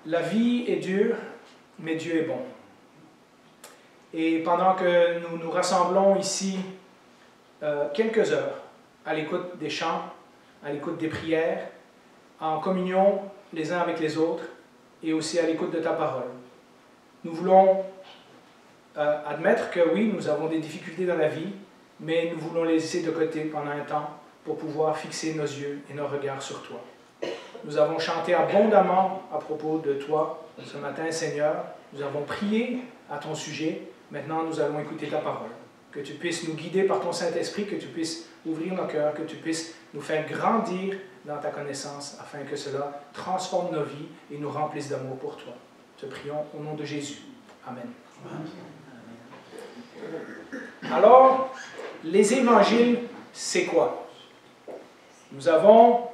La vie est dure, mais Dieu est bon. Et pendant que nous nous rassemblons ici quelques heures à l'écoute des chants, à l'écoute des prières, en communion les uns avec les autres et aussi à l'écoute de ta parole, nous voulons admettre que oui, nous avons des difficultés dans la vie, mais nous voulons les laisser de côté pendant un temps pour pouvoir fixer nos yeux et nos regards sur toi. Nous avons chanté abondamment à propos de toi ce matin, Seigneur. Nous avons prié à ton sujet. Maintenant, nous allons écouter ta parole. Que tu puisses nous guider par ton Saint-Esprit, que tu puisses ouvrir nos cœurs, que tu puisses nous faire grandir dans ta connaissance, afin que cela transforme nos vies et nous remplisse d'amour pour toi. Te prions au nom de Jésus. Amen. Alors, les évangiles, c'est quoi? Nous avons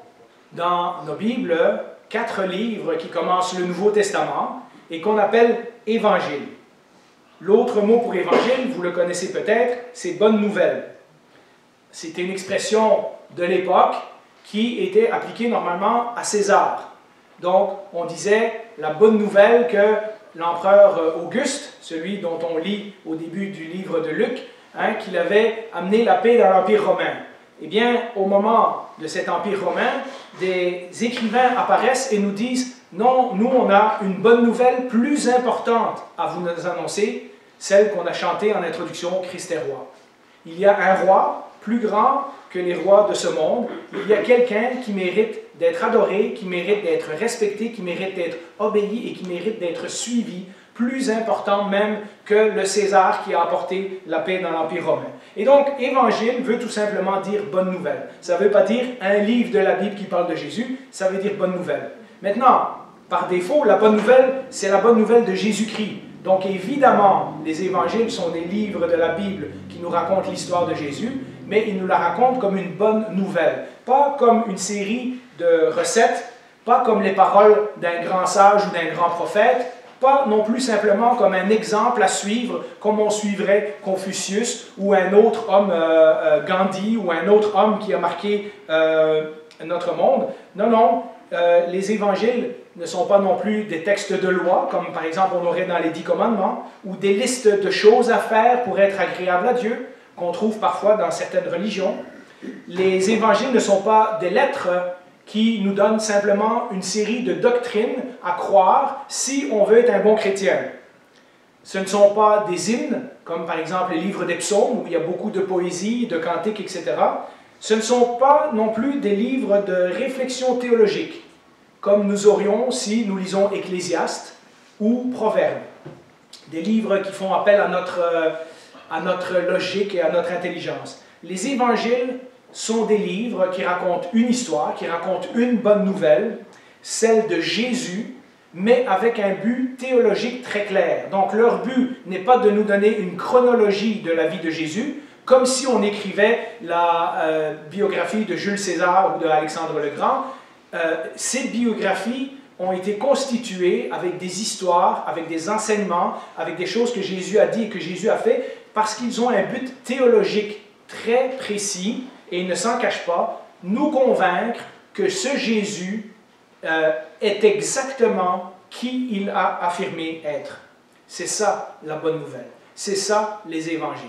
dans nos Bibles 4 livres qui commencent le Nouveau Testament et qu'on appelle évangiles. L'autre mot pour évangile, vous le connaissez peut-être, c'est bonne nouvelle. C'était une expression de l'époque qui était appliquée normalement à César. Donc, on disait la bonne nouvelle que l'empereur Auguste, celui dont on lit au début du livre de Luc, qu'il avait amené la paix dans l'Empire romain. Eh bien, au moment de cet Empire romain, des écrivains apparaissent et nous disent « Non, nous, on a une bonne nouvelle plus importante à vous annoncer, celle qu'on a chantée en introduction, Christ est roi. Il y a un roi plus grand que les rois de ce monde. Il y a quelqu'un qui mérite d'être adoré, qui mérite d'être respecté, qui mérite d'être obéi et qui mérite d'être suivi, plus important même que le César qui a apporté la paix dans l'Empire romain. » Et donc, évangile veut tout simplement dire bonne nouvelle. Ça ne veut pas dire un livre de la Bible qui parle de Jésus, ça veut dire bonne nouvelle. Maintenant, par défaut, la bonne nouvelle, c'est la bonne nouvelle de Jésus-Christ. Donc évidemment, les évangiles sont des livres de la Bible qui nous racontent l'histoire de Jésus, mais ils nous la racontent comme une bonne nouvelle. Pas comme une série de recettes, pas comme les paroles d'un grand sage ou d'un grand prophète, pas non plus simplement comme un exemple à suivre, comme on suivrait Confucius ou un autre homme, Gandhi, ou un autre homme qui a marqué notre monde. Non, non, les évangiles ne sont pas non plus des textes de loi, comme par exemple on aurait dans les 10 commandements, ou des listes de choses à faire pour être agréable à Dieu, qu'on trouve parfois dans certaines religions. Les évangiles ne sont pas des lettres qui nous donnent simplement une série de doctrines à croire si on veut être un bon chrétien. Ce ne sont pas des hymnes, comme par exemple les livres des psaumes, où il y a beaucoup de poésie, de cantiques, etc. Ce ne sont pas non plus des livres de réflexion théologique, comme nous aurions si nous lisons Ecclésiaste ou Proverbes. Des livres qui font appel à notre logique et à notre intelligence. Les évangiles sont des livres qui racontent une histoire, qui racontent une bonne nouvelle, celle de Jésus, mais avec un but théologique très clair. Donc leur but n'est pas de nous donner une chronologie de la vie de Jésus, comme si on écrivait la biographie de Jules César ou de Alexandre le Grand. Ces biographies ont été constituées avec des histoires, avec des enseignements, avec des choses que Jésus a dit et que Jésus a fait, parce qu'ils ont un but théologique très précis, et il ne s'en cache pas, nous convaincre que ce Jésus est exactement qui il a affirmé être. C'est ça la bonne nouvelle. C'est ça les évangiles.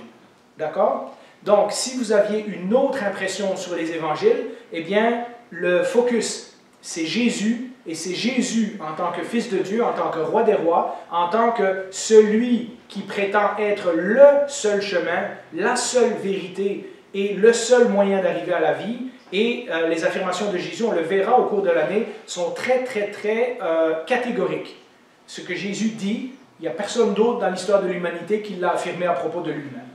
D'accord? Donc, si vous aviez une autre impression sur les évangiles, eh bien, le focus, c'est Jésus, et c'est Jésus en tant que Fils de Dieu, en tant que Roi des rois, en tant que celui qui prétend être le seul chemin, la seule vérité et le seul moyen d'arriver à la vie. Et les affirmations de Jésus, on le verra au cours de l'année, sont très, très, très catégoriques. Ce que Jésus dit, il n'y a personne d'autre dans l'histoire de l'humanité qui l'a affirmé à propos de lui-même.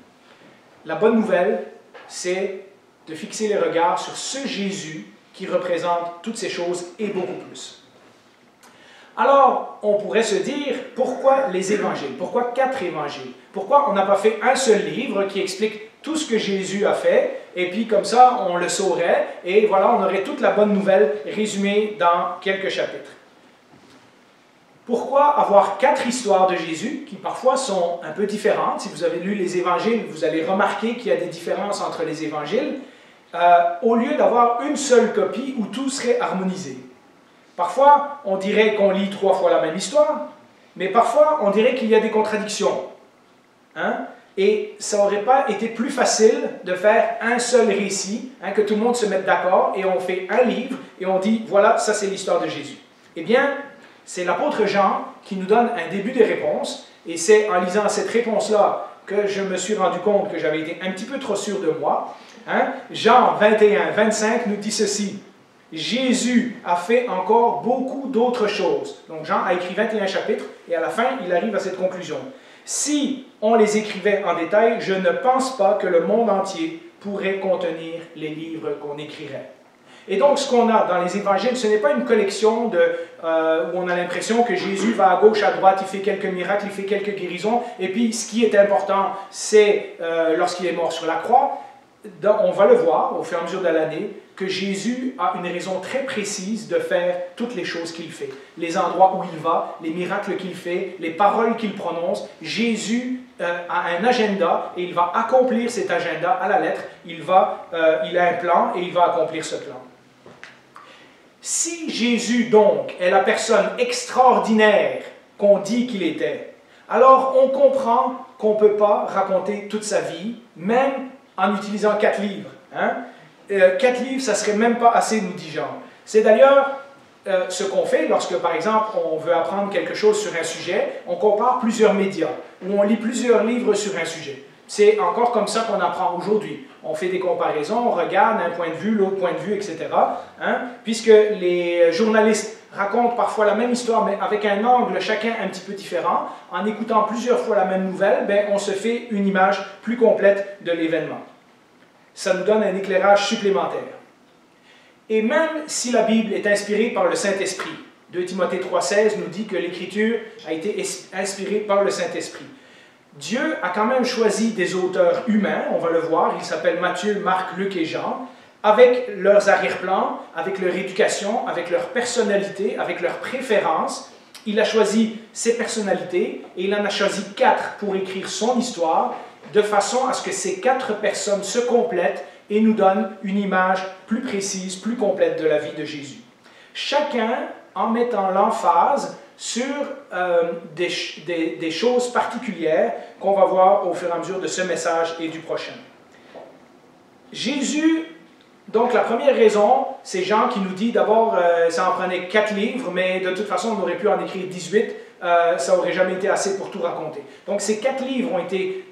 La bonne nouvelle, c'est de fixer les regards sur ce Jésus qui représente toutes ces choses et beaucoup plus. Alors, on pourrait se dire, pourquoi les évangiles? Pourquoi 4 évangiles? Pourquoi on n'a pas fait un seul livre qui explique tout ce que Jésus a fait, et puis comme ça, on le saurait, et voilà, on aurait toute la bonne nouvelle résumée dans quelques chapitres. Pourquoi avoir 4 histoires de Jésus, qui parfois sont un peu différentes? Si vous avez lu les évangiles, vous allez remarquer qu'il y a des différences entre les évangiles, au lieu d'avoir une seule copie où tout serait harmonisé. Parfois, on dirait qu'on lit 3 fois la même histoire, mais parfois, on dirait qu'il y a des contradictions. Hein? Et ça n'aurait pas été plus facile de faire un seul récit, hein, que tout le monde se mette d'accord, et on fait un livre, et on dit, voilà, ça c'est l'histoire de Jésus. Eh bien, c'est l'apôtre Jean qui nous donne un début de réponse, et c'est en lisant cette réponse-là que je me suis rendu compte que j'avais été un petit peu trop sûr de moi. Hein? Jean 21, 25 nous dit ceci. Jésus a fait encore beaucoup d'autres choses. Donc Jean a écrit 21 chapitres, et à la fin, il arrive à cette conclusion. Si on les écrivait en détail, je ne pense pas que le monde entier pourrait contenir les livres qu'on écrirait. Et donc, ce qu'on a dans les évangiles, ce n'est pas une collection où on a l'impression que Jésus va à gauche, à droite, il fait quelques miracles, il fait quelques guérisons, et puis ce qui est important, c'est lorsqu'il est mort sur la croix, on va le voir au fur et à mesure de l'année, que Jésus a une raison très précise de faire toutes les choses qu'il fait. Les endroits où il va, les miracles qu'il fait, les paroles qu'il prononce. Jésus a un agenda et il va accomplir cet agenda à la lettre. Il a un plan et il va accomplir ce plan. Si Jésus, donc, est la personne extraordinaire qu'on dit qu'il était, alors on comprend qu'on ne peut pas raconter toute sa vie, même en utilisant 4 livres. Hein? 4 livres, ça ne serait même pas assez, nous dit Jean. C'est d'ailleurs ce qu'on fait lorsque, par exemple, on veut apprendre quelque chose sur un sujet, on compare plusieurs médias, ou on lit plusieurs livres sur un sujet. C'est encore comme ça qu'on apprend aujourd'hui. On fait des comparaisons, on regarde un point de vue, l'autre point de vue, etc. Hein? Puisque les journalistes racontent parfois la même histoire, mais avec un angle chacun un petit peu différent, en écoutant plusieurs fois la même nouvelle, ben, on se fait une image plus complète de l'événement. Ça nous donne un éclairage supplémentaire. Et même si la Bible est inspirée par le Saint-Esprit, 2 Timothée 3,16 nous dit que l'Écriture a été inspirée par le Saint-Esprit. Dieu a quand même choisi des auteurs humains, on va le voir, ils s'appellent Matthieu, Marc, Luc et Jean, avec leurs arrière-plans, avec leur éducation, avec leur personnalité, avec leurs préférences. Il a choisi ces personnalités et il en a choisi 4 pour écrire son histoire, de façon à ce que ces 4 personnes se complètent et nous donnent une image plus précise, plus complète de la vie de Jésus. Chacun en mettant l'emphase sur des choses particulières qu'on va voir au fur et à mesure de ce message et du prochain. Jésus, donc la première raison, c'est Jean qui nous dit d'abord, ça en prenait 4 livres, mais de toute façon on aurait pu en écrire 18, ça n'aurait jamais été assez pour tout raconter. Donc ces 4 livres ont été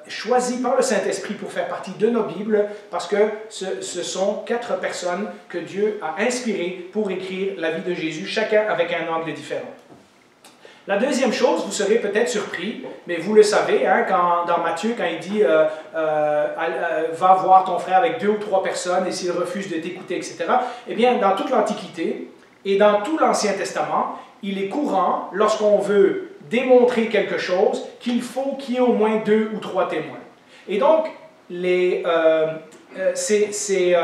choisis par le Saint-Esprit pour faire partie de nos Bibles, parce que ce sont 4 personnes que Dieu a inspirées pour écrire la vie de Jésus, chacun avec un angle différent. La deuxième chose, vous serez peut-être surpris, mais vous le savez, hein, dans Matthieu, quand il dit va voir ton frère avec 2 ou 3 personnes, et s'il refuse de t'écouter, etc., eh bien, dans toute l'Antiquité et dans tout l'Ancien Testament, il est courant, lorsqu'on veut démontrer quelque chose, qu'il faut qu'il y ait au moins 2 ou 3 témoins. Et donc, c'est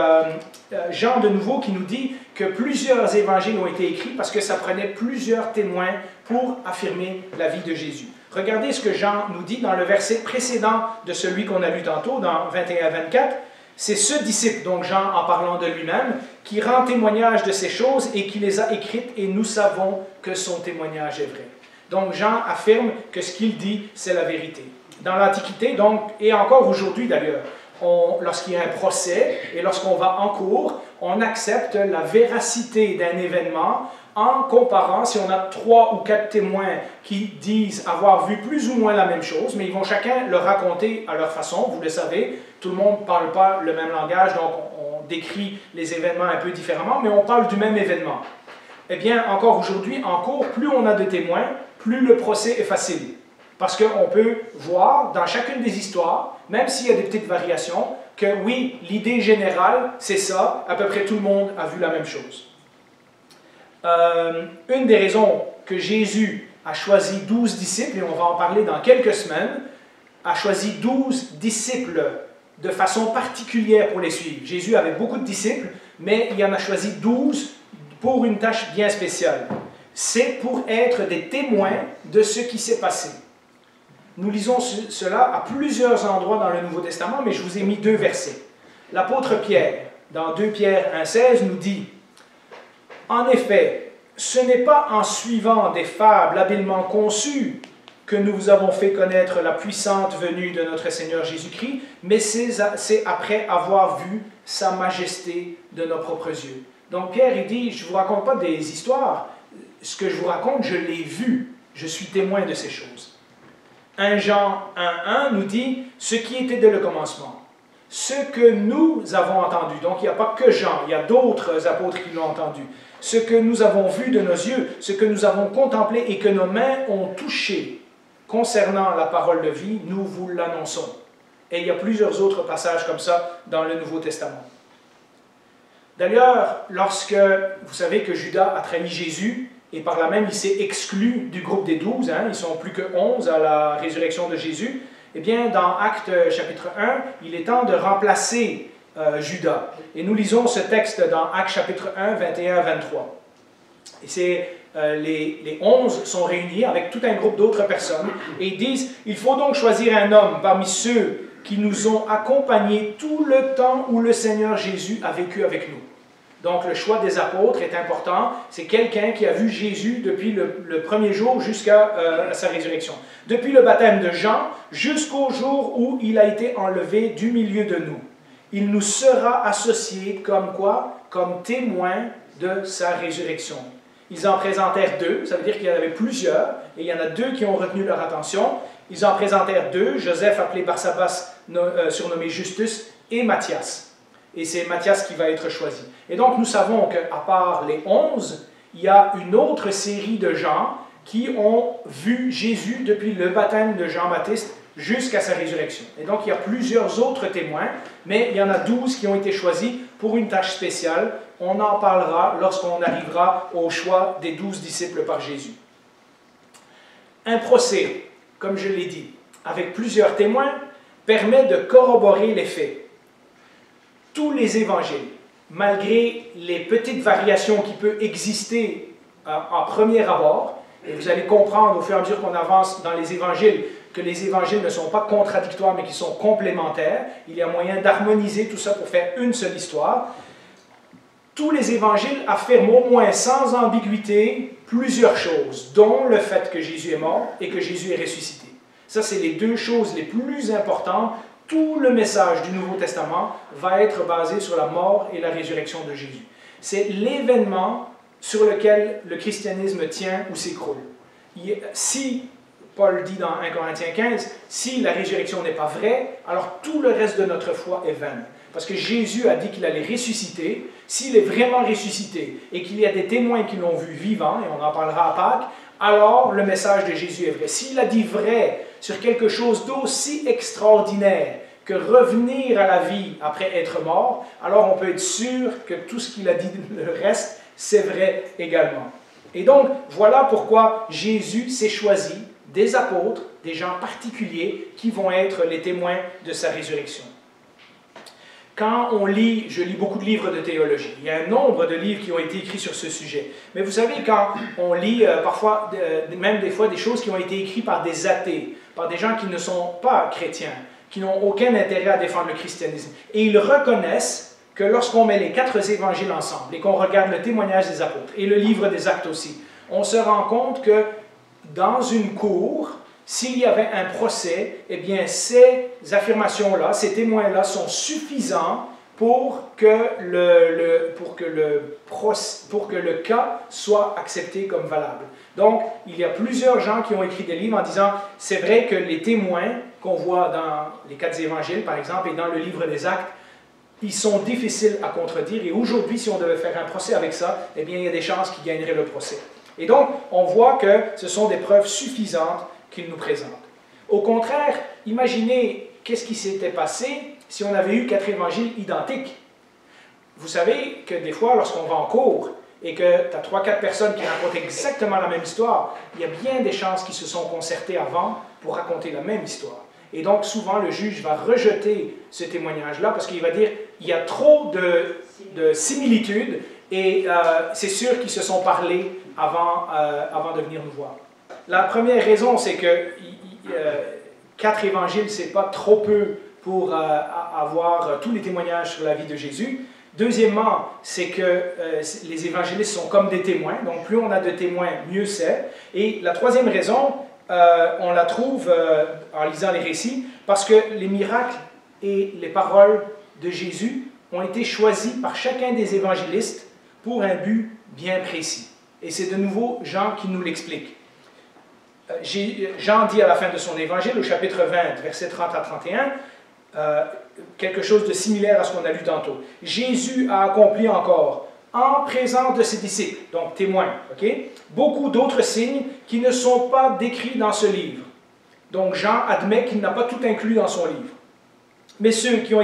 Jean de nouveau qui nous dit que plusieurs évangiles ont été écrits parce que ça prenait plusieurs témoins pour affirmer la vie de Jésus. Regardez ce que Jean nous dit dans le verset précédent de celui qu'on a lu tantôt, dans 21-24. C'est ce disciple, donc Jean en parlant de lui-même, qui rend témoignage de ces choses et qui les a écrites, et nous savons que son témoignage est vrai. Donc Jean affirme que ce qu'il dit, c'est la vérité. Dans l'Antiquité, donc, et encore aujourd'hui d'ailleurs, lorsqu'il y a un procès et lorsqu'on va en cours, on accepte la véracité d'un événement en comparant, si on a 3 ou 4 témoins qui disent avoir vu plus ou moins la même chose, mais ils vont chacun le raconter à leur façon, vous le savez, tout le monde ne parle pas le même langage, donc on décrit les événements un peu différemment, mais on parle du même événement. Eh bien, encore aujourd'hui, en cours, plus on a de témoins, plus le procès est facile. Parce qu'on peut voir dans chacune des histoires, même s'il y a des petites variations, que oui, l'idée générale, c'est ça, à peu près tout le monde a vu la même chose. Une des raisons que Jésus a choisi 12 disciples, et on va en parler dans quelques semaines, a choisi 12 disciples de façon particulière pour les suivre. Jésus avait beaucoup de disciples, mais il en a choisi 12 pour une tâche bien spéciale. C'est pour être des témoins de ce qui s'est passé. Nous lisons cela à plusieurs endroits dans le Nouveau Testament, mais je vous ai mis 2 versets. L'apôtre Pierre, dans 2 Pierre 1,16, nous dit « En effet, ce n'est pas en suivant des fables habilement conçues que nous vous avons fait connaître la puissante venue de notre Seigneur Jésus-Christ, mais c'est après avoir vu sa majesté de nos propres yeux. Donc Pierre, il dit, je ne vous raconte pas des histoires, ce que je vous raconte, je l'ai vu, je suis témoin de ces choses. 1 Jean 1,1 nous dit, ce qui était dès le commencement, ce que nous avons entendu, donc il n'y a pas que Jean, il y a d'autres apôtres qui l'ont entendu, ce que nous avons vu de nos yeux, ce que nous avons contemplé et que nos mains ont touché, concernant la parole de vie, nous vous l'annonçons. Et il y a plusieurs autres passages comme ça dans le Nouveau Testament. D'ailleurs, lorsque vous savez que Judas a trahi Jésus, et par là même il s'est exclu du groupe des 12, ils ne sont plus que 11 à la résurrection de Jésus, eh bien dans Actes chapitre 1, il est temps de remplacer Judas. Et nous lisons ce texte dans Actes chapitre 1, 21-23. Et c'est... les 11 sont réunis avec tout un groupe d'autres personnes et ils disent, il faut donc choisir un homme parmi ceux qui nous ont accompagnés tout le temps où le Seigneur Jésus a vécu avec nous. Donc le choix des apôtres est important, c'est quelqu'un qui a vu Jésus depuis le premier jour jusqu'à sa résurrection. Depuis le baptême de Jean jusqu'au jour où il a été enlevé du milieu de nous. Il nous sera associé comme quoi? Comme témoin de sa résurrection. Ils en présentèrent 2, ça veut dire qu'il y en avait plusieurs, et il y en a 2 qui ont retenu leur attention. Ils en présentèrent 2, Joseph appelé Barsabas, surnommé Justus, et Matthias. Et c'est Matthias qui va être choisi. Et donc nous savons qu'à part les 11, il y a une autre série de gens qui ont vu Jésus depuis le baptême de Jean-Baptiste jusqu'à sa résurrection. Et donc il y a plusieurs autres témoins, mais il y en a 12 qui ont été choisis pour une tâche spéciale. On en parlera lorsqu'on arrivera au choix des 12 disciples par Jésus. Un procès, comme je l'ai dit, avec plusieurs témoins, permet de corroborer les faits. Tous les évangiles, malgré les petites variations qui peuvent exister en premier abord, et vous allez comprendre au fur et à mesure qu'on avance dans les évangiles, que les évangiles ne sont pas contradictoires, mais qui sont complémentaires. Il y a moyen d'harmoniser tout ça pour faire une seule histoire. Tous les évangiles affirment au moins sans ambiguïté plusieurs choses, dont le fait que Jésus est mort et que Jésus est ressuscité. Ça, c'est les 2 choses les plus importantes. Tout le message du Nouveau Testament va être basé sur la mort et la résurrection de Jésus. C'est l'événement sur lequel le christianisme tient ou s'écroule. Si Paul dit dans 1 Corinthiens 15, si la résurrection n'est pas vraie, alors tout le reste de notre foi est vain. Parce que Jésus a dit qu'il allait ressusciter. S'il est vraiment ressuscité et qu'il y a des témoins qui l'ont vu vivant, et on en parlera à Pâques, alors le message de Jésus est vrai. S'il a dit vrai sur quelque chose d'aussi extraordinaire que revenir à la vie après être mort, alors on peut être sûr que tout ce qu'il a dit, le reste, c'est vrai également. Et donc, voilà pourquoi Jésus s'est choisi des apôtres, des gens particuliers qui vont être les témoins de sa résurrection. Quand on lit, je lis beaucoup de livres de théologie, il y a un nombre de livres qui ont été écrits sur ce sujet. Mais vous savez, quand on lit parfois, même des fois, des choses qui ont été écrites par des athées, par des gens qui ne sont pas chrétiens, qui n'ont aucun intérêt à défendre le christianisme, et ils reconnaissent que lorsqu'on met les 4 évangiles ensemble, et qu'on regarde le témoignage des apôtres, et le livre des Actes aussi, on se rend compte que dans une cour, s'il y avait un procès, eh bien ces affirmations-là, ces témoins-là sont suffisants pour que le cas soit accepté comme valable. Donc, il y a plusieurs gens qui ont écrit des livres en disant « c'est vrai que les témoins qu'on voit dans les 4 évangiles, par exemple, et dans le livre des Actes, ils sont difficiles à contredire, et aujourd'hui, si on devait faire un procès avec ça, eh bien, il y a des chances qu'ils gagneraient le procès. » Et donc, on voit que ce sont des preuves suffisantes qu'il nous présente. Au contraire, imaginez qu'est-ce qui s'était passé si on avait eu 4 évangiles identiques. Vous savez que des fois, lorsqu'on va en cours et que tu as 3-4 personnes qui racontent exactement la même histoire, il y a bien des chances qu'ils se sont concertés avant pour raconter la même histoire. Et donc, souvent, le juge va rejeter ce témoignage-là parce qu'il va dire il y a trop de similitudes et c'est sûr qu'ils se sont parlé avant de venir nous voir. La première raison, c'est que 4 évangiles, ce n'est pas trop peu pour avoir tous les témoignages sur la vie de Jésus. Deuxièmement, c'est que les évangélistes sont comme des témoins, donc plus on a de témoins, mieux c'est. Et la troisième raison, on la trouve en lisant les récits, parce que les miracles et les paroles de Jésus ont été choisis par chacun des évangélistes pour un but bien précis. Et c'est de nouveau Jean qui nous l'explique. Jean dit à la fin de son évangile, au chapitre 20, versets 30 à 31, quelque chose de similaire à ce qu'on a lu tantôt. Jésus a accompli encore, en présence de ses disciples, donc témoins, beaucoup d'autres signes qui ne sont pas décrits dans ce livre. Donc Jean admet qu'il n'a pas tout inclus dans son livre. Mais ceux-ci ont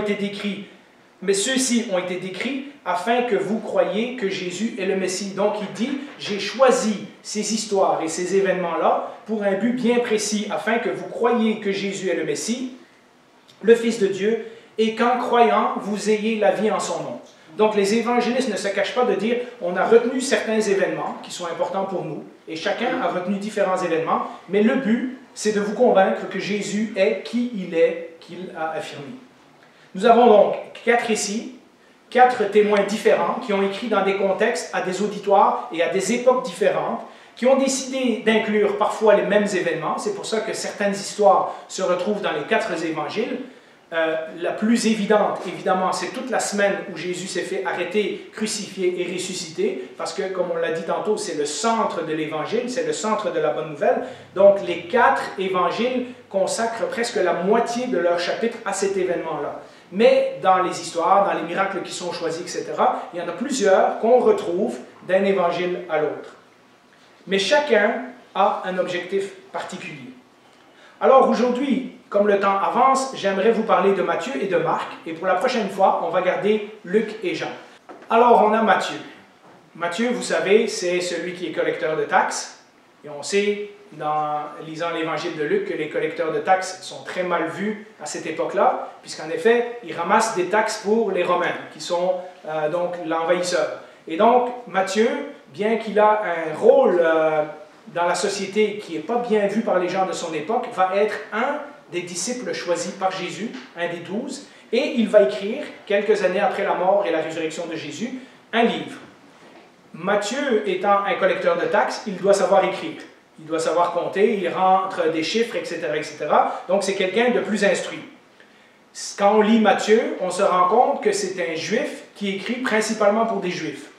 été décrits afin que vous croyiez que Jésus est le Messie. Donc il dit, j'ai choisi ces histoires et ces événements-là pour un but bien précis, afin que vous croyiez que Jésus est le Messie, le Fils de Dieu, et qu'en croyant, vous ayez la vie en son nom. Donc les évangélistes ne se cachent pas de dire, on a retenu certains événements qui sont importants pour nous, et chacun a retenu différents événements, mais le but, c'est de vous convaincre que Jésus est qui il est, qu'il a affirmé. Nous avons donc 4 récits, 4 témoins différents qui ont écrit dans des contextes, à des auditoires et à des époques différentes, qui ont décidé d'inclure parfois les mêmes événements. C'est pour ça que certaines histoires se retrouvent dans les 4 évangiles. La plus évidente, évidemment, c'est toute la semaine où Jésus s'est fait arrêter, crucifié et ressuscité, parce que, comme on l'a dit tantôt, c'est le centre de l'évangile, c'est le centre de la bonne nouvelle. Donc, les 4 évangiles consacrent presque la moitié de leur chapitre à cet événement-là. Mais dans les histoires, dans les miracles qui sont choisis, etc., il y en a plusieurs qu'on retrouve d'un évangile à l'autre. Mais chacun a un objectif particulier. Alors aujourd'hui, comme le temps avance, j'aimerais vous parler de Matthieu et de Marc, et pour la prochaine fois, on va garder Luc et Jean. Alors on a Matthieu. Matthieu, vous savez, c'est celui qui est collecteur de taxes, et on sait, lisant l'évangile de Luc, que les collecteurs de taxes sont très mal vus à cette époque-là, puisqu'en effet, ils ramassent des taxes pour les Romains, qui sont donc l'envahisseur. Et donc, Matthieu, bien qu'il a un rôle dans la société qui n'est pas bien vu par les gens de son époque, va être un des disciples choisis par Jésus, un des 12, et il va écrire, quelques années après la mort et la résurrection de Jésus, un livre. Matthieu étant un collecteur de taxes, il doit savoir écrire. Il doit savoir compter, il rentre des chiffres, etc. etc. Donc c'est quelqu'un de plus instruit. Quand on lit Matthieu, on se rend compte que c'est un juif qui écrit principalement pour des juifs.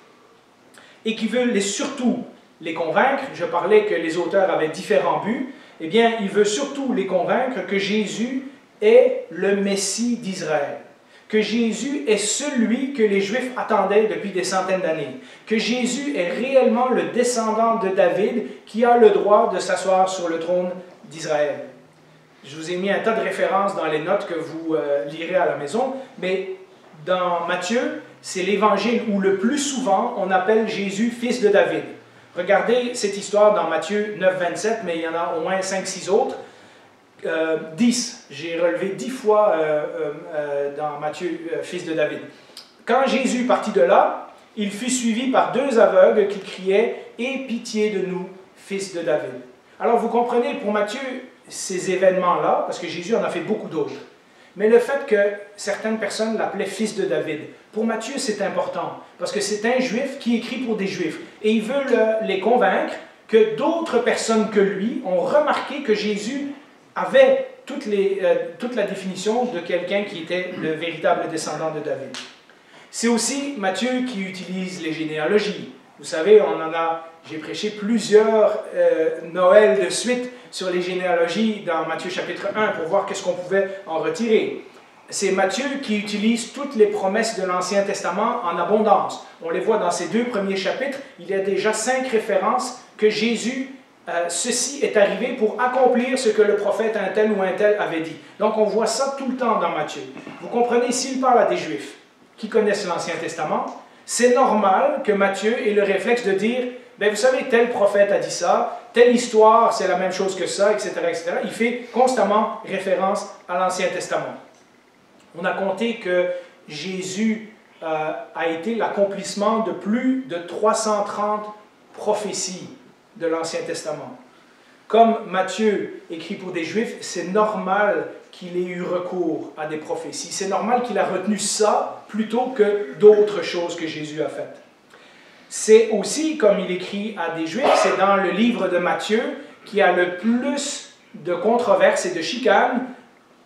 Et qui veut surtout les convaincre, je parlais que les auteurs avaient différents buts, eh bien, il veut surtout les convaincre que Jésus est le Messie d'Israël, que Jésus est celui que les Juifs attendaient depuis des centaines d'années, que Jésus est réellement le descendant de David qui a le droit de s'asseoir sur le trône d'Israël. Je vous ai mis un tas de références dans les notes que vous lirez à la maison, mais dans Matthieu, c'est l'évangile où le plus souvent on appelle Jésus fils de David. Regardez cette histoire dans Matthieu 9, 27, mais il y en a au moins 5-6 autres. 10, j'ai relevé 10 fois dans Matthieu, fils de David. Quand Jésus partit de là, il fut suivi par 2 aveugles qui criaient « Aie pitié de nous, fils de David ». Alors vous comprenez, pour Matthieu, ces événements-là, parce que Jésus en a fait beaucoup d'autres, mais le fait que certaines personnes l'appelaient fils de David, pour Matthieu c'est important, parce que c'est un juif qui écrit pour des juifs, et il veut les convaincre que d'autres personnes que lui ont remarqué que Jésus avait toute la définition de quelqu'un qui était le véritable descendant de David. C'est aussi Matthieu qui utilise les généalogies. Vous savez, j'ai prêché plusieurs Noëls de suite sur les généalogies dans Matthieu chapitre 1 pour voir qu'est-ce qu'on pouvait en retirer. C'est Matthieu qui utilise toutes les promesses de l'Ancien Testament en abondance. On les voit dans ces 2 premiers chapitres, il y a déjà 5 références que Jésus, ceci est arrivé pour accomplir ce que le prophète un tel ou un tel avait dit. Donc on voit ça tout le temps dans Matthieu. Vous comprenez, s'il parle à des Juifs qui connaissent l'Ancien Testament, c'est normal que Matthieu ait le réflexe de dire « Ben vous savez, tel prophète a dit ça, telle histoire, c'est la même chose que ça, etc. etc. » Il fait constamment référence à l'Ancien Testament. On a compté que Jésus a été l'accomplissement de plus de 330 prophéties de l'Ancien Testament. Comme Matthieu écrit pour des Juifs, c'est normal qu'il ait eu recours à des prophéties. C'est normal qu'il a retenu ça plutôt que d'autres choses que Jésus a faites. C'est aussi, comme il écrit à des Juifs, c'est dans le livre de Matthieu qu'il y a le plus de controverses et de chicanes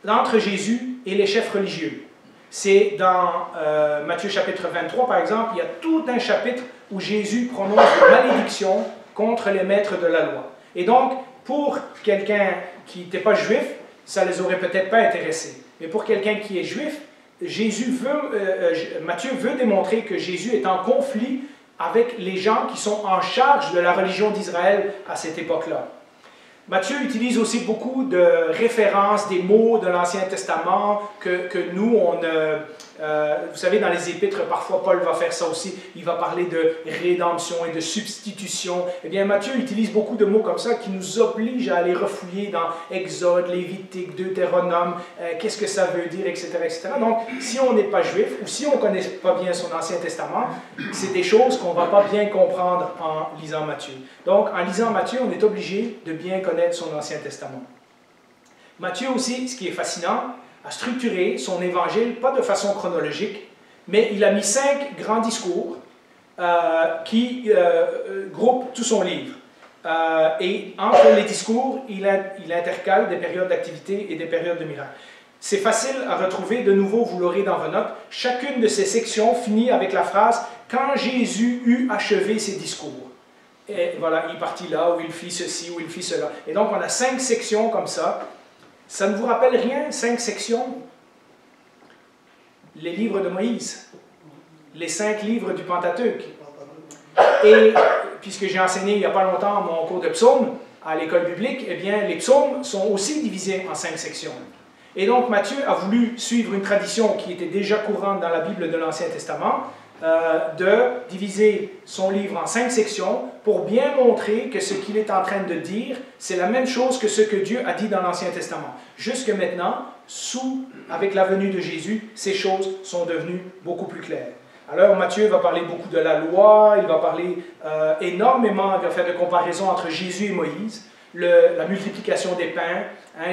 entre Jésus et les chefs religieux. C'est dans Matthieu chapitre 23, par exemple, il y a tout un chapitre où Jésus prononce des malédictions contre les maîtres de la loi. Et donc, pour quelqu'un qui n'était pas juif, ça ne les aurait peut-être pas intéressés. Mais pour quelqu'un qui est juif, Matthieu veut démontrer que Jésus est en conflit avec les gens qui sont en charge de la religion d'Israël à cette époque-là. Matthieu utilise aussi beaucoup de références, des mots de l'Ancien Testament que nous, vous savez, dans les Épîtres, parfois Paul va faire ça aussi, il va parler de rédemption et de substitution. Eh bien, Matthieu utilise beaucoup de mots comme ça qui nous obligent à aller refouiller dans Exode, Lévitique, Deutéronome, qu'est-ce que ça veut dire, etc., etc. Donc, si on n'est pas juif ou si on ne connaît pas bien son Ancien Testament, c'est des choses qu'on ne va pas bien comprendre en lisant Matthieu. Donc, en lisant Matthieu, on est obligé de bien connaître son Ancien Testament. Matthieu aussi, ce qui est fascinant, a structuré son évangile, pas de façon chronologique, mais il a mis 5 grands discours qui groupent tout son livre. Et entre les discours, il intercale des périodes d'activité et des périodes de miracles. C'est facile à retrouver, de nouveau, vous l'aurez dans vos notes. Chacune de ces sections finit avec la phrase « Quand Jésus eut achevé ses discours ». Et voilà, il partit là, où il fit ceci, où il fit cela. Et donc, on a 5 sections comme ça. Ça ne vous rappelle rien, 5 sections? Les livres de Moïse, les 5 livres du Pentateuque. Et puisque j'ai enseigné il n'y a pas longtemps mon cours de psaumes à l'école biblique, eh bien, les psaumes sont aussi divisés en 5 sections. Et donc, Matthieu a voulu suivre une tradition qui était déjà courante dans la Bible de l'Ancien Testament, de diviser son livre en 5 sections pour bien montrer que ce qu'il est en train de dire, c'est la même chose que ce que Dieu a dit dans l'Ancien Testament. Jusque maintenant, avec la venue de Jésus, ces choses sont devenues beaucoup plus claires. Alors Matthieu va parler beaucoup de la loi, il va parler énormément, il va faire des comparaisons entre Jésus et Moïse, la multiplication des pains,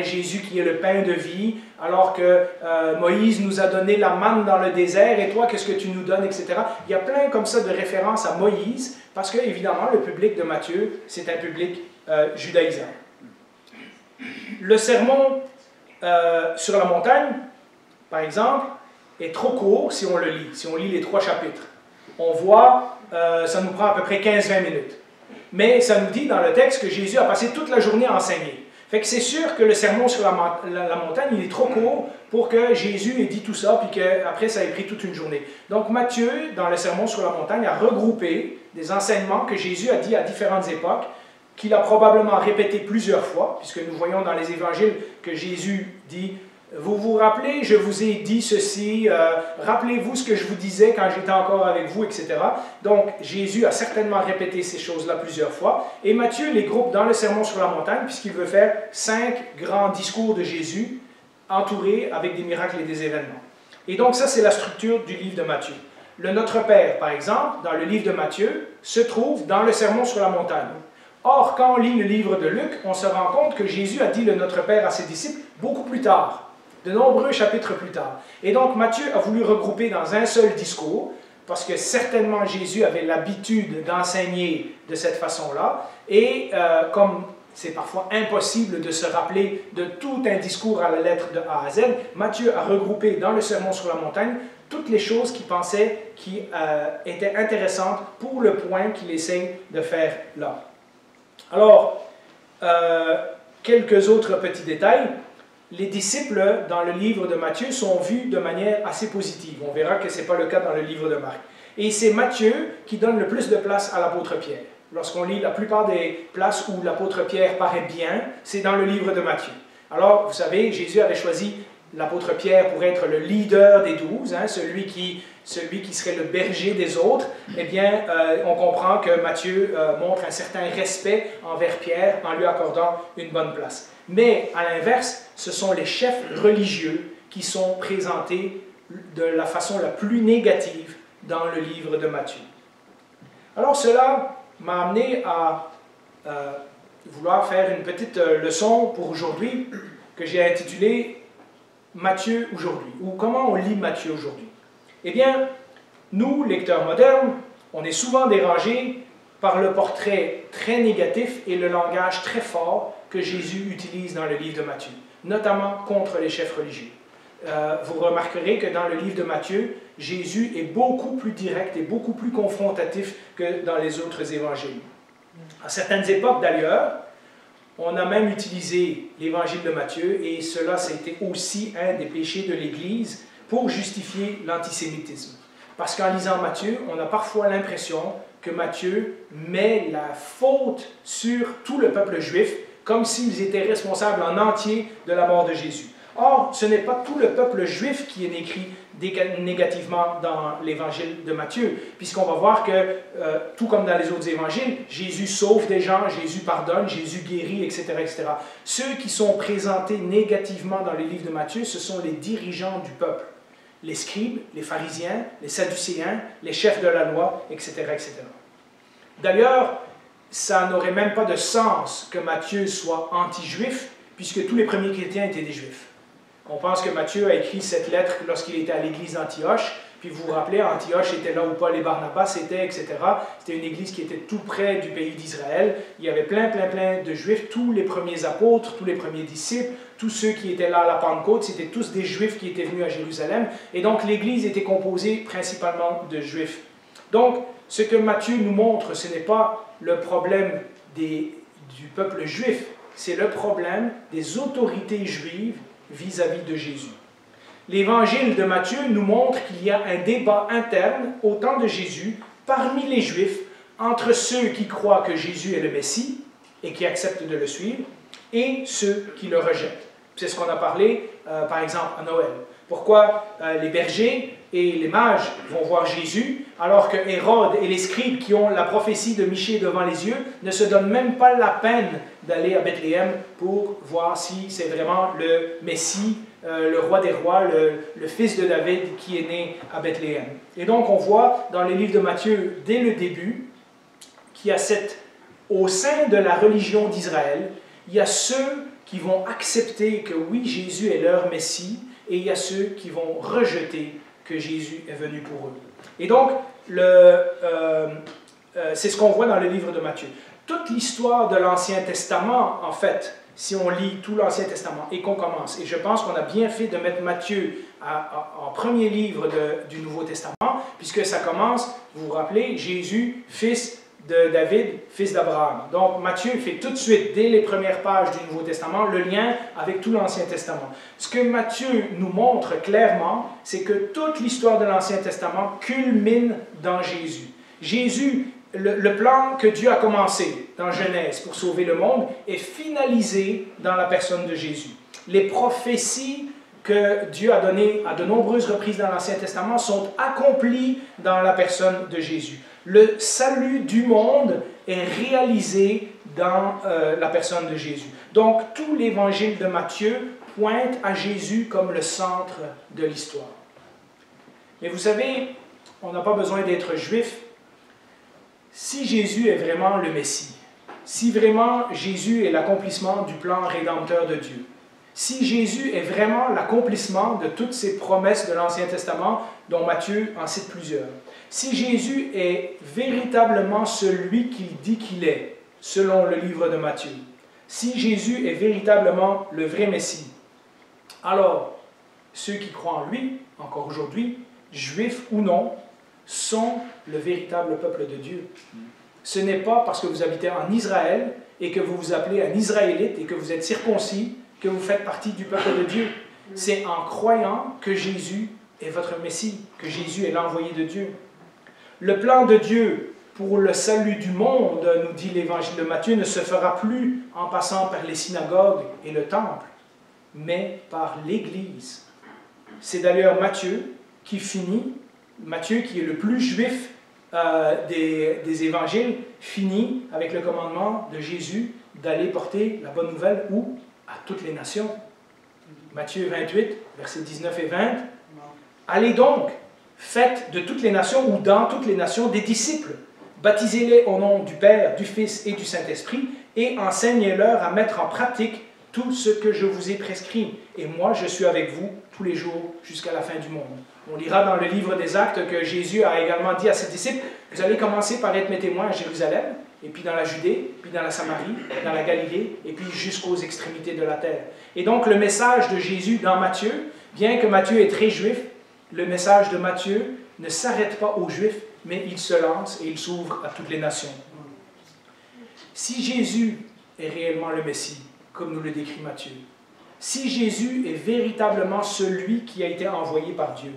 Jésus qui est le pain de vie, alors que Moïse nous a donné la manne dans le désert, et toi, qu'est-ce que tu nous donnes, etc. Il y a plein comme ça de références à Moïse, parce que, évidemment, le public de Matthieu, c'est un public judaïsant. Le sermon sur la montagne, par exemple, est trop court si on le lit, si on lit les 3 chapitres. On voit, ça nous prend à peu près 15-20 minutes. Mais ça nous dit dans le texte que Jésus a passé toute la journée à enseigner. Fait que c'est sûr que le sermon sur la montagne, il est trop court pour que Jésus ait dit tout ça, puis qu'après ça ait pris toute une journée. Donc Matthieu, dans le sermon sur la montagne, a regroupé des enseignements que Jésus a dit à différentes époques, qu'il a probablement répété plusieurs fois, puisque nous voyons dans les évangiles que Jésus dit « Vous vous rappelez, je vous ai dit ceci, rappelez-vous ce que je vous disais quand j'étais encore avec vous, etc. » Donc, Jésus a certainement répété ces choses-là plusieurs fois. Et Matthieu les groupe dans le sermon sur la montagne, puisqu'il veut faire 5 grands discours de Jésus, entourés avec des miracles et des événements. Et donc, ça, c'est la structure du livre de Matthieu. Le Notre Père, par exemple, dans le livre de Matthieu, se trouve dans le sermon sur la montagne. Or, quand on lit le livre de Luc, on se rend compte que Jésus a dit le Notre Père à ses disciples beaucoup plus tard. De nombreux chapitres plus tard. Et donc Matthieu a voulu regrouper dans un seul discours, parce que certainement Jésus avait l'habitude d'enseigner de cette façon-là, et comme c'est parfois impossible de se rappeler de tout un discours à la lettre de A à Z, Matthieu a regroupé dans le sermon sur la montagne toutes les choses qu'il pensait qui étaient intéressantes pour le point qu'il essaye de faire là. Alors, quelques autres petits détails. Les disciples, dans le livre de Matthieu, sont vus de manière assez positive. On verra que ce n'est pas le cas dans le livre de Marc. Et c'est Matthieu qui donne le plus de place à l'apôtre Pierre. Lorsqu'on lit la plupart des places où l'apôtre Pierre paraît bien, c'est dans le livre de Matthieu. Alors, vous savez, Jésus avait choisi l'apôtre Pierre pour être le leader des 12, celui qui serait le berger des autres. Eh bien, on comprend que Matthieu montre un certain respect envers Pierre en lui accordant une bonne place. Mais, à l'inverse, ce sont les chefs religieux qui sont présentés de la façon la plus négative dans le livre de Matthieu. Alors, cela m'a amené à vouloir faire une petite leçon pour aujourd'hui que j'ai intitulée Matthieu aujourd'hui, ou comment on lit Matthieu aujourd'hui. Eh bien, nous, lecteurs modernes, on est souvent dérangés par le portrait très négatif et le langage très fort que Jésus utilise dans le livre de Matthieu, notamment contre les chefs religieux. Vous remarquerez que dans le livre de Matthieu, Jésus est beaucoup plus direct et beaucoup plus confrontatif que dans les autres évangiles. À certaines époques d'ailleurs, on a même utilisé l'évangile de Matthieu et cela, c'était aussi un des péchés de l'Église pour justifier l'antisémitisme. Parce qu'en lisant Matthieu, on a parfois l'impression que Matthieu met la faute sur tout le peuple juif comme s'ils étaient responsables en entier de la mort de Jésus. Or, ce n'est pas tout le peuple juif qui est décrit négativement dans l'évangile de Matthieu, puisqu'on va voir que, tout comme dans les autres évangiles, Jésus sauve des gens, Jésus pardonne, Jésus guérit, etc., etc. Ceux qui sont présentés négativement dans les livres de Matthieu, ce sont les dirigeants du peuple, les scribes, les pharisiens, les sadducéens, les chefs de la loi, etc., etc. D'ailleurs, ça n'aurait même pas de sens que Matthieu soit anti-juif, puisque tous les premiers chrétiens étaient des juifs. On pense que Matthieu a écrit cette lettre lorsqu'il était à l'église d'Antioche, puis vous vous rappelez, Antioche était là où Paul et Barnabas étaient, etc. C'était une église qui était tout près du pays d'Israël. Il y avait plein de juifs, tous les premiers apôtres, tous les premiers disciples, tous ceux qui étaient là à la Pentecôte, c'était tous des juifs qui étaient venus à Jérusalem. Et donc l'église était composée principalement de juifs. Donc, ce que Matthieu nous montre, ce n'est pas le problème du peuple juif, c'est le problème des autorités juives vis-à-vis de Jésus. L'évangile de Matthieu nous montre qu'il y a un débat interne au temps de Jésus parmi les Juifs entre ceux qui croient que Jésus est le Messie et qui acceptent de le suivre et ceux qui le rejettent. C'est ce qu'on a parlé, par exemple, à Noël. Pourquoi les bergers et les mages vont voir Jésus alors que Hérode et les scribes qui ont la prophétie de Michée devant les yeux ne se donnent même pas la peine d'aller à Bethléem pour voir si c'est vraiment le Messie, le roi des rois, le fils de David qui est né à Bethléem. Et donc on voit dans les livres de Matthieu, dès le début, qu'il y a au sein de la religion d'Israël, il y a ceux qui vont accepter que oui, Jésus est leur Messie, et il y a ceux qui vont rejeter que Jésus est venu pour eux. Et donc, c'est ce qu'on voit dans le livre de Matthieu. Toute l'histoire de l'Ancien Testament, en fait, si on lit tout l'Ancien Testament et qu'on commence, et je pense qu'on a bien fait de mettre Matthieu en premier livre du Nouveau Testament, puisque ça commence, vous vous rappelez, Jésus, fils de David, fils d'Abraham. Donc Matthieu fait tout de suite, dès les premières pages du Nouveau Testament, le lien avec tout l'Ancien Testament. Ce que Matthieu nous montre clairement, c'est que toute l'histoire de l'Ancien Testament culmine dans Jésus. Jésus, le plan que Dieu a commencé dans Genèse pour sauver le monde, est finalisé dans la personne de Jésus. Les prophéties que Dieu a données à de nombreuses reprises dans l'Ancien Testament sont accomplies dans la personne de Jésus. Le salut du monde est réalisé dans la personne de Jésus. Donc, tout l'évangile de Matthieu pointe à Jésus comme le centre de l'histoire. Mais vous savez, on n'a pas besoin d'être juif. Si Jésus est vraiment le Messie, si vraiment Jésus est l'accomplissement du plan rédempteur de Dieu, si Jésus est vraiment l'accomplissement de toutes ces promesses de l'Ancien Testament, dont Matthieu en cite plusieurs, si Jésus est véritablement celui qu'il dit qu'il est, selon le livre de Matthieu, si Jésus est véritablement le vrai Messie, alors ceux qui croient en lui, encore aujourd'hui, juifs ou non, sont le véritable peuple de Dieu. Ce n'est pas parce que vous habitez en Israël et que vous vous appelez un Israélite et que vous êtes circoncis que vous faites partie du peuple de Dieu. C'est en croyant que Jésus est votre Messie, que Jésus est l'envoyé de Dieu. Le plan de Dieu pour le salut du monde, nous dit l'évangile de Matthieu, ne se fera plus en passant par les synagogues et le temple, mais par l'Église. C'est d'ailleurs Matthieu qui finit, Matthieu qui est le plus juif des évangiles, finit avec le commandement de Jésus d'aller porter la bonne nouvelle où? À toutes les nations. Matthieu 28, versets 19 et 20. Allez donc, faites de toutes les nations ou dans toutes les nations des disciples. Baptisez-les au nom du Père, du Fils et du Saint-Esprit et enseignez-leur à mettre en pratique tout ce que je vous ai prescrit. Et moi, je suis avec vous tous les jours jusqu'à la fin du monde. On lira dans le livre des Actes que Jésus a également dit à ses disciples, vous allez commencer par être mes témoins à Jérusalem, et puis dans la Judée, puis dans la Samarie, dans la Galilée, et puis jusqu'aux extrémités de la terre. Et donc le message de Jésus dans Matthieu, bien que Matthieu est très juif, le message de Matthieu ne s'arrête pas aux Juifs, mais il se lance et il s'ouvre à toutes les nations. Si Jésus est réellement le Messie, comme nous le décrit Matthieu, si Jésus est véritablement celui qui a été envoyé par Dieu,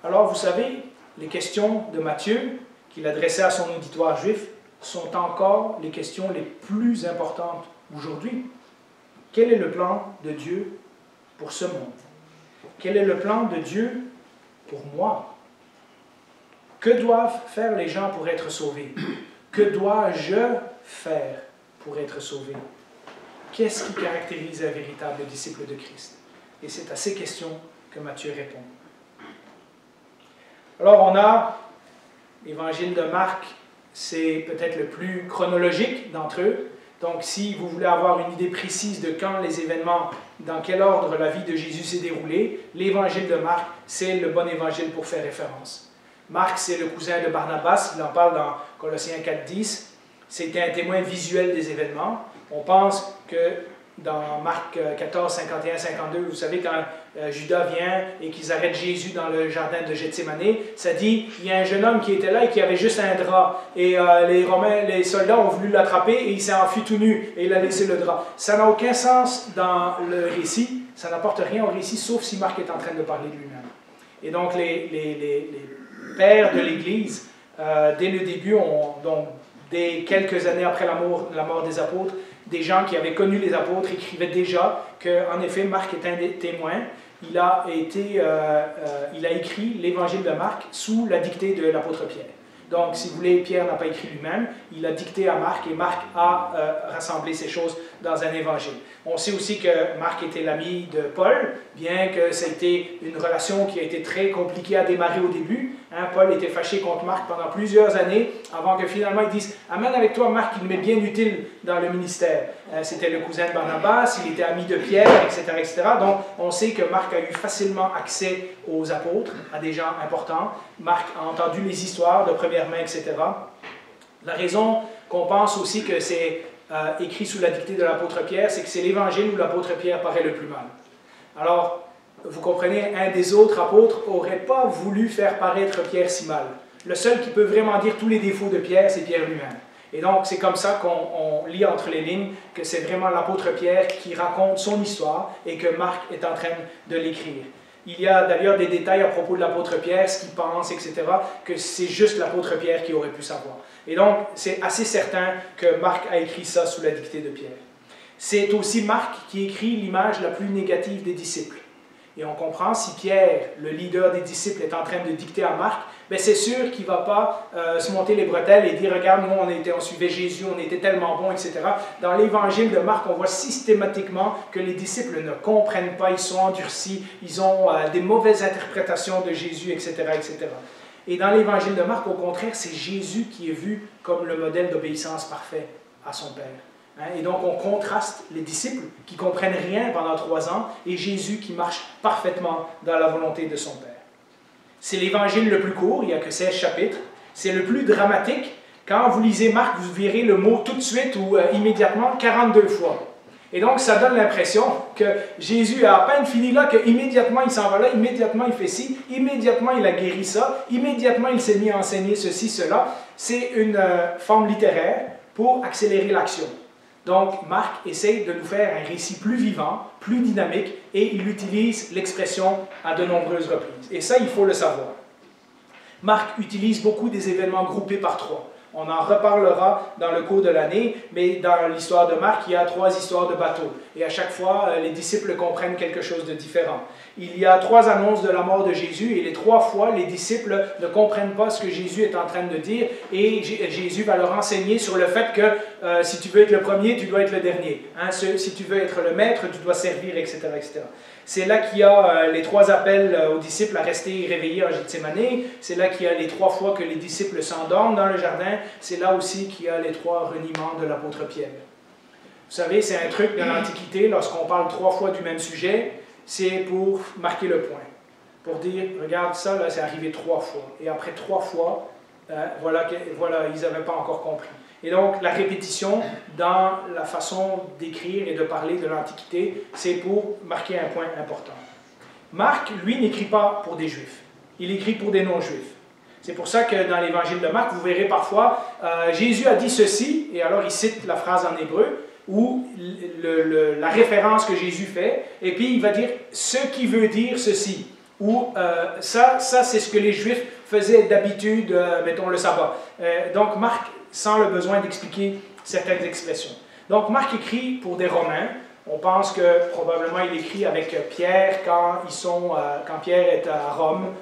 alors vous savez, les questions de Matthieu, qu'il adressait à son auditoire juif, sont encore les questions les plus importantes aujourd'hui. Quel est le plan de Dieu pour ce monde? Quel est le plan de Dieu pour moi? Que doivent faire les gens pour être sauvés? Que dois-je faire pour être sauvé? Qu'est-ce qui caractérise un véritable disciple de Christ? Et c'est à ces questions que Matthieu répond. Alors on a l'évangile de Marc, c'est peut-être le plus chronologique d'entre eux. Donc si vous voulez avoir une idée précise de quand les événements, dans quel ordre la vie de Jésus s'est déroulée, l'évangile de Marc, c'est le bon évangile pour faire référence. Marc, c'est le cousin de Barnabas, il en parle dans Colossiens 4:10. C'était un témoin visuel des événements. On pense que dans Marc 14, 51, 52, vous savez, quand Judas vient et qu'ils arrêtent Jésus dans le jardin de Gethsémane, ça dit, il y a un jeune homme qui était là et qui avait juste un drap. Et les soldats ont voulu l'attraper et il s'est enfui tout nu et il a laissé le drap. Ça n'a aucun sens dans le récit, ça n'apporte rien au récit, sauf si Marc est en train de parler de lui-même. Et donc les pères de l'Église, dès le début, donc dès quelques années après la mort des apôtres, des gens qui avaient connu les apôtres écrivaient déjà qu'en effet, Marc est un des témoins. Il a écrit l'évangile de Marc sous la dictée de l'apôtre Pierre. Donc, si vous voulez, Pierre n'a pas écrit lui-même, il a dicté à Marc et Marc a rassemblé ces choses dans un évangile. On sait aussi que Marc était l'ami de Paul, bien que ça a été une relation qui a été très compliquée à démarrer au début. Paul était fâché contre Marc pendant plusieurs années, avant que finalement ils disent « Amène avec toi Marc, il m'est bien utile dans le ministère. » C'était le cousin de Barnabas, il était ami de Pierre, etc., etc. Donc on sait que Marc a eu facilement accès aux apôtres, à des gens importants. Marc a entendu les histoires de première main, etc. La raison qu'on pense aussi que c'est écrit sous la dictée de l'apôtre Pierre, c'est que c'est l'évangile où l'apôtre Pierre paraît le plus mal. Alors, vous comprenez, un des autres apôtres n'aurait pas voulu faire paraître Pierre si mal. Le seul qui peut vraiment dire tous les défauts de Pierre, c'est Pierre lui-même. Et donc, c'est comme ça qu'on lit entre les lignes que c'est vraiment l'apôtre Pierre qui raconte son histoire et que Marc est en train de l'écrire. Il y a d'ailleurs des détails à propos de l'apôtre Pierre, ce qu'il pense, etc., que c'est juste l'apôtre Pierre qui aurait pu savoir. Et donc, c'est assez certain que Marc a écrit ça sous la dictée de Pierre. C'est aussi Marc qui écrit l'image la plus négative des disciples. Et on comprend, si Pierre, le leader des disciples, est en train de dicter à Marc, ben c'est sûr qu'il ne va pas se monter les bretelles et dire « Regarde, nous, on suivait Jésus, on était tellement bons, etc. » Dans l'évangile de Marc, on voit systématiquement que les disciples ne comprennent pas, ils sont endurcis, ils ont des mauvaises interprétations de Jésus, etc., etc. Et dans l'évangile de Marc, au contraire, c'est Jésus qui est vu comme le modèle d'obéissance parfait à son Père. Et donc, on contraste les disciples qui ne comprennent rien pendant 3 ans et Jésus qui marche parfaitement dans la volonté de son Père. C'est l'évangile le plus court, il n'y a que 16 chapitres. C'est le plus dramatique. Quand vous lisez Marc, vous verrez le mot tout de suite ou immédiatement 42 fois. Et donc, ça donne l'impression que Jésus a à peine fini là, qu'immédiatement il s'en va là, immédiatement il fait ci, immédiatement il a guéri ça, immédiatement il s'est mis à enseigner ceci, cela. C'est une forme littéraire pour accélérer l'action. Donc, Marc essaye de nous faire un récit plus vivant, plus dynamique, et il utilise l'expression à de nombreuses reprises. Et ça, il faut le savoir. Marc utilise beaucoup des événements groupés par 3. On en reparlera dans le cours de l'année, mais dans l'histoire de Marc, il y a 3 histoires de bateaux. Et à chaque fois, les disciples comprennent quelque chose de différent. Il y a 3 annonces de la mort de Jésus, et les 3 fois, les disciples ne comprennent pas ce que Jésus est en train de dire, et Jésus va leur enseigner sur le fait que si tu veux être le premier, tu dois être le dernier. Si tu veux être le maître, tu dois servir, etc., etc. C'est là qu'il y a les 3 appels aux disciples à rester réveillés en Gethsémane. C'est là qu'il y a les 3 fois que les disciples s'endorment dans le jardin. C'est là aussi qu'il y a les 3 reniements de l'apôtre Pierre. Vous savez, c'est un truc de l'Antiquité, lorsqu'on parle 3 fois du même sujet, c'est pour marquer le point. Pour dire, regarde ça, là, c'est arrivé 3 fois. Et après 3 fois, voilà, ils n'avaient pas encore compris. Et donc, la répétition dans la façon d'écrire et de parler de l'Antiquité, c'est pour marquer un point important. Marc, lui, n'écrit pas pour des Juifs. Il écrit pour des non-Juifs. C'est pour ça que dans l'évangile de Marc, vous verrez parfois, Jésus a dit ceci, et alors il cite la phrase en hébreu, ou la référence que Jésus fait, et puis il va dire ce qui veut dire ceci. Ou ça c'est ce que les Juifs faisaient d'habitude, mettons le sabbat. Donc Marc sent le besoin d'expliquer certaines expressions. Donc Marc écrit pour des Romains. On pense que probablement il écrit avec Pierre quand Pierre est à Rome,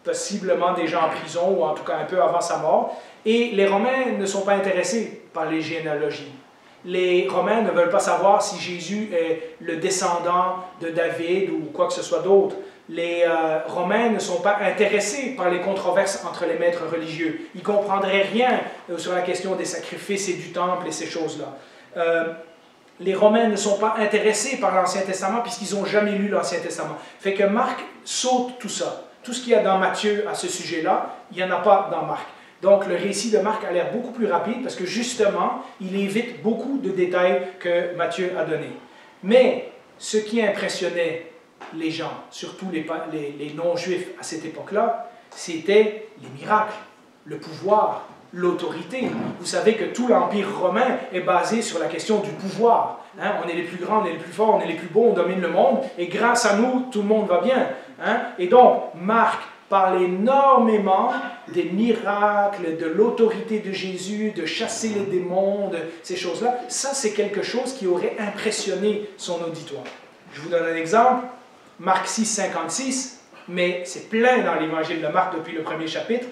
possiblement déjà en prison ou en tout cas un peu avant sa mort. Et les Romains ne sont pas intéressés par les généalogies. Les Romains ne veulent pas savoir si Jésus est le descendant de David ou quoi que ce soit d'autre. Les Romains ne sont pas intéressés par les controverses entre les maîtres religieux. Ils ne comprendraient rien sur la question des sacrifices et du temple et ces choses-là. Les Romains ne sont pas intéressés par l'Ancien Testament puisqu'ils n'ont jamais lu l'Ancien Testament. Fait que Marc saute tout ça. Tout ce qu'il y a dans Matthieu à ce sujet-là, il n'y en a pas dans Marc. Donc le récit de Marc a l'air beaucoup plus rapide parce que justement, il évite beaucoup de détails que Matthieu a donnés. Mais ce qui impressionnait les gens, surtout les non-juifs à cette époque-là, c'était les miracles, le pouvoir, l'autorité. Vous savez que tout l'Empire romain est basé sur la question du pouvoir. Hein? On est les plus grands, on est les plus forts, on est les plus beaux, on domine le monde, et grâce à nous, tout le monde va bien. Hein? Et donc, Marc parle énormément des miracles, de l'autorité de Jésus, de chasser les démons, de ces choses-là. Ça, c'est quelque chose qui aurait impressionné son auditoire. Je vous donne un exemple. Marc 6, 56, mais c'est plein dans l'évangile de Marc depuis le premier chapitre.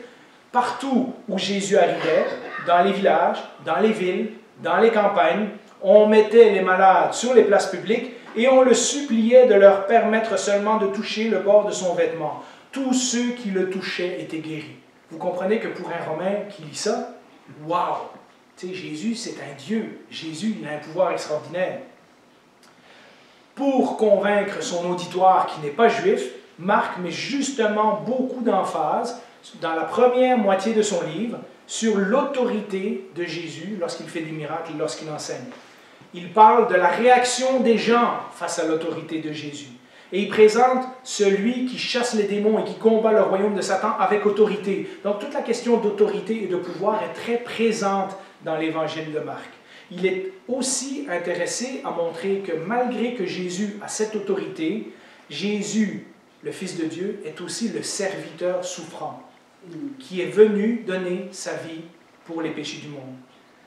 Partout où Jésus arrivait, dans les villages, dans les villes, dans les campagnes, on mettait les malades sur les places publiques et on le suppliait de leur permettre seulement de toucher le bord de son vêtement. Tous ceux qui le touchaient étaient guéris. Vous comprenez que pour un Romain qui lit ça, waouh! Tu sais, Jésus, c'est un Dieu. Jésus, il a un pouvoir extraordinaire. Pour convaincre son auditoire qui n'est pas juif, Marc met justement beaucoup d'emphase dans la première moitié de son livre sur l'autorité de Jésus lorsqu'il fait des miracles, lorsqu'il enseigne. Il parle de la réaction des gens face à l'autorité de Jésus. Et il présente celui qui chasse les démons et qui combat le royaume de Satan avec autorité. Donc toute la question d'autorité et de pouvoir est très présente dans l'évangile de Marc. Il est aussi intéressé à montrer que malgré que Jésus a cette autorité, Jésus, le Fils de Dieu, est aussi le serviteur souffrant, qui est venu donner sa vie pour les péchés du monde.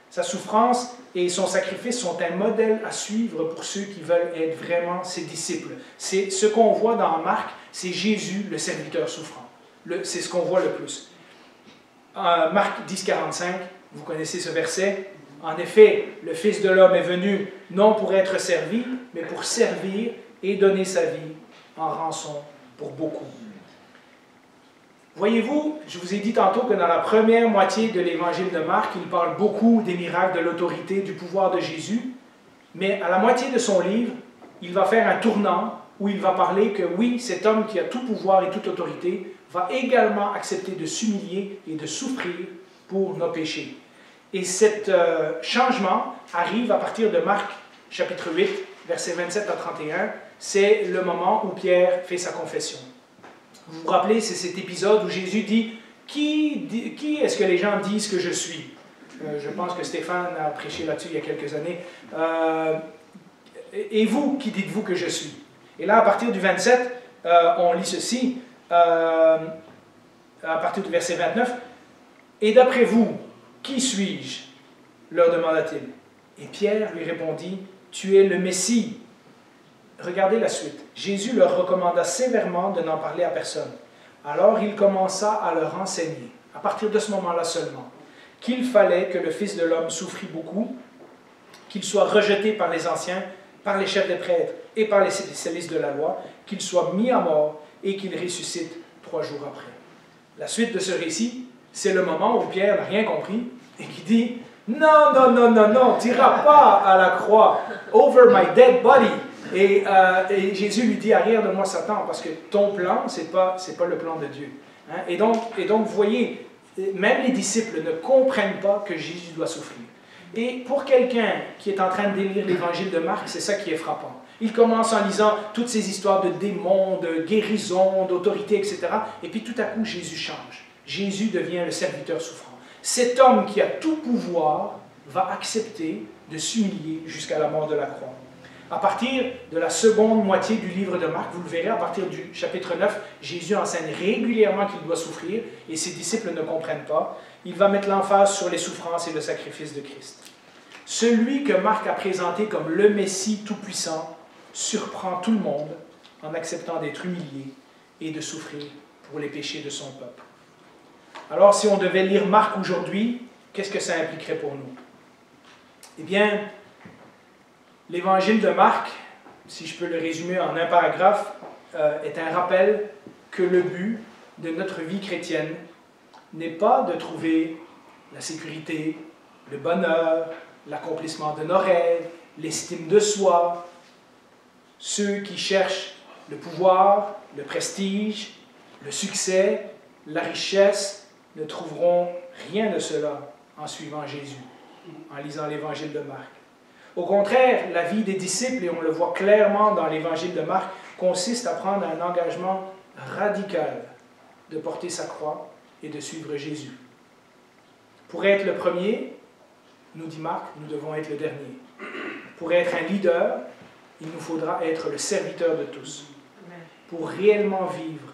Sa souffrance et son sacrifice sont un modèle à suivre pour ceux qui veulent être vraiment ses disciples. C'est ce qu'on voit dans Marc, c'est Jésus, le serviteur souffrant. C'est ce qu'on voit le plus. Marc 10, 45, vous connaissez ce verset. En effet, le Fils de l'homme est venu non pour être servi, mais pour servir et donner sa vie en rançon pour beaucoup. Voyez-vous, je vous ai dit tantôt que dans la première moitié de l'évangile de Marc, il parle beaucoup des miracles, de l'autorité, du pouvoir de Jésus, mais à la moitié de son livre, il va faire un tournant où il va parler que oui, cet homme qui a tout pouvoir et toute autorité va également accepter de s'humilier et de souffrir pour nos péchés. Et cet changement arrive à partir de Marc chapitre 8, versets 27 à 31. C'est le moment où Pierre fait sa confession. Vous vous rappelez, c'est cet épisode où Jésus dit « Qui est-ce que les gens disent que je suis ?» Je pense que Stéphane a prêché là-dessus il y a quelques années. « Et vous, qui dites-vous que je suis ?» Et là, à partir du 27, on lit ceci, à partir du verset 29. « Et d'après vous, qui suis-je » leur demanda-t-il. Et Pierre lui répondit « Tu es le Messie. » Regardez la suite. Jésus leur recommanda sévèrement de n'en parler à personne. Alors il commença à leur enseigner, à partir de ce moment-là seulement, qu'il fallait que le Fils de l'homme souffrit beaucoup, qu'il soit rejeté par les anciens, par les chefs des prêtres et par les spécialistes de la loi, qu'il soit mis à mort et qu'il ressuscite 3 jours après. La suite de ce récit, c'est le moment où Pierre n'a rien compris et qui dit Non, non, non, non, non, tu n'iras pas à la croix. Over my dead body. Et Jésus lui dit, arrière de moi Satan, parce que ton plan, ce n'est pas le plan de Dieu. Hein? Et donc, vous voyez, même les disciples ne comprennent pas que Jésus doit souffrir. Et pour quelqu'un qui est en train de lire l'évangile de Marc, c'est ça qui est frappant. Il commence en lisant toutes ces histoires de démons, de guérison, d'autorité, etc. Et puis tout à coup, Jésus change. Jésus devient le serviteur souffrant. Cet homme qui a tout pouvoir va accepter de s'humilier jusqu'à la mort de la croix. À partir de la seconde moitié du livre de Marc, vous le verrez, à partir du chapitre 9, Jésus enseigne régulièrement qu'il doit souffrir et ses disciples ne comprennent pas. Il va mettre l'emphase sur les souffrances et le sacrifice de Christ. Celui que Marc a présenté comme le Messie tout-puissant surprend tout le monde en acceptant d'être humilié et de souffrir pour les péchés de son peuple. Alors, si on devait lire Marc aujourd'hui, qu'est-ce que ça impliquerait pour nous? Eh bien, l'évangile de Marc, si je peux le résumer en un paragraphe, est un rappel que le but de notre vie chrétienne n'est pas de trouver la sécurité, le bonheur, l'accomplissement de nos rêves, l'estime de soi. Ceux qui cherchent le pouvoir, le prestige, le succès, la richesse, ne trouveront rien de cela en suivant Jésus, en lisant l'évangile de Marc. Au contraire, la vie des disciples, et on le voit clairement dans l'évangile de Marc, consiste à prendre un engagement radical de porter sa croix et de suivre Jésus. Pour être le premier, nous dit Marc, nous devons être le dernier. Pour être un leader, il nous faudra être le serviteur de tous. Pour réellement vivre,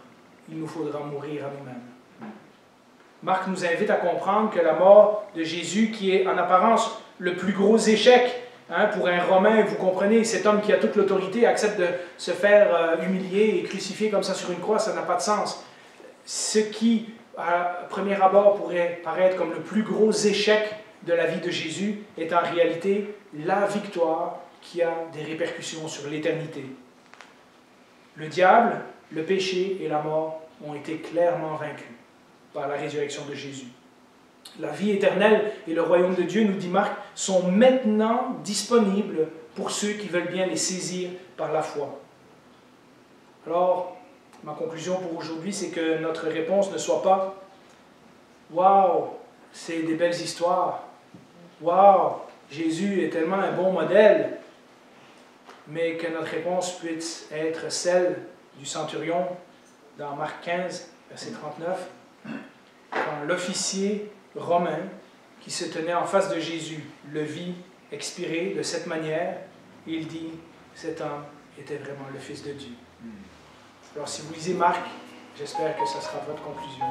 il nous faudra mourir à nous-mêmes. Marc nous invite à comprendre que la mort de Jésus, qui est en apparence le plus gros échec, hein, pour un Romain, vous comprenez, cet homme qui a toute l'autorité accepte de se faire humilier et crucifier comme ça sur une croix, ça n'a pas de sens. Ce qui, à premier abord, pourrait paraître comme le plus gros échec de la vie de Jésus est en réalité la victoire qui a des répercussions sur l'éternité. Le diable, le péché et la mort ont été clairement vaincus par la résurrection de Jésus. La vie éternelle et le royaume de Dieu, nous dit Marc, sont maintenant disponibles pour ceux qui veulent bien les saisir par la foi. Alors, ma conclusion pour aujourd'hui, c'est que notre réponse ne soit pas « Waouh, c'est des belles histoires. Waouh, Jésus est tellement un bon modèle. » Mais que notre réponse puisse être celle du centurion dans Marc 15, verset 39, quand l'officier romain qui se tenait en face de Jésus le vit expirer de cette manière, il dit, cet homme était vraiment le Fils de Dieu. Alors si vous lisez Marc, j'espère que ce sera votre conclusion.